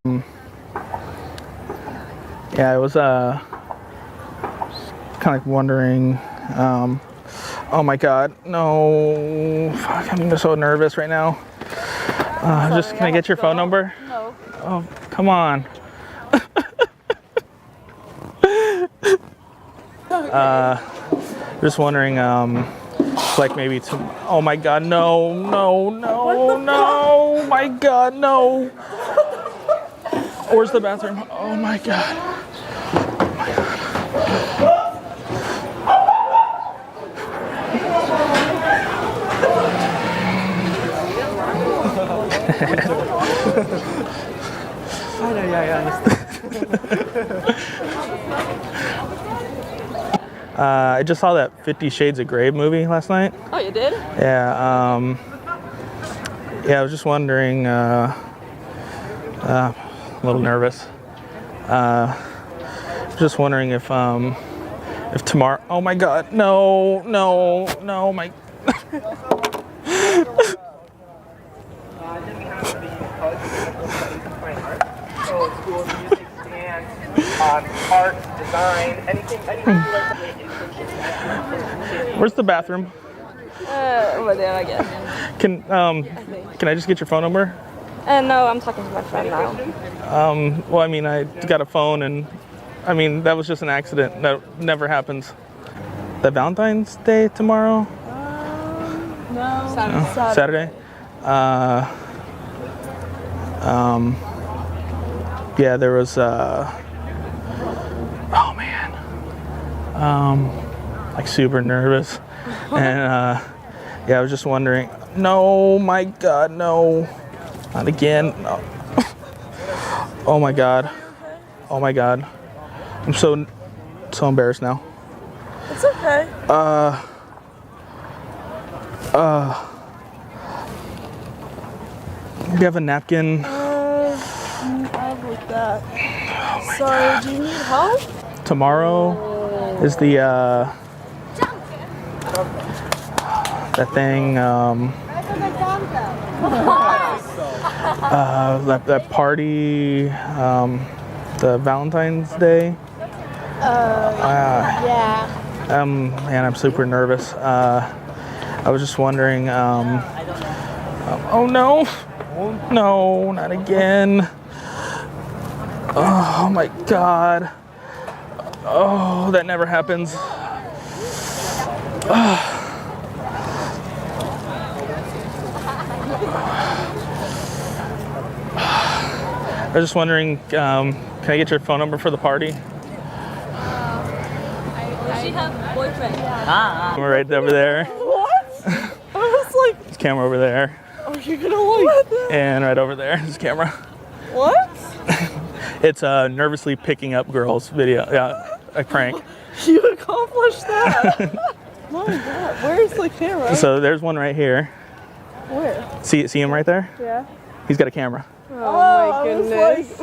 Yeah, I was kind of like wondering. Oh my God, no! Fuck, I'm just so nervous right now. Just can I get your phone number? No. Oh, come on. Just wondering, like maybe oh my God, no, my God, no. Where's the bathroom? Oh my God. Oh my God. I just saw that 50 Shades of Grey movie last night. Oh, you did? Yeah, yeah, I was just wondering, a little nervous. Just wondering if tomorrow, oh my God, no, my. Art, design, anything Where's the bathroom? Over there, I guess. Can I just get your phone number? No, I'm talking to my friend now. Well, I mean, I got a phone, and I mean that was just an accident. That never happens. The Valentine's Day tomorrow? No. Saturday. Yeah, there was. Oh man. Like super nervous, and yeah, I was just wondering. No, my God, no, not again. No. Oh my God. Oh my God. I'm so embarrassed now. It's okay. Do you have a napkin? I have like that. Oh sorry, God. Do you need help? Tomorrow is the that thing that party the Valentine's Day. Yeah. Man, I'm super nervous. I was just wondering. Oh no, no, not again. Oh my God. Oh, that never happens. I was just wondering, can I get your phone number for the party? Does she have a boyfriend? We're right over there. What? I was like, There's a camera over there. are you gonna like that? And right over there, there's a camera. What? It's nervously picking up girls video. Yeah, a prank. You accomplished that. My God, where's the camera? So there's one right here. Where? See him right there? Yeah. He's got a camera. Oh my goodness.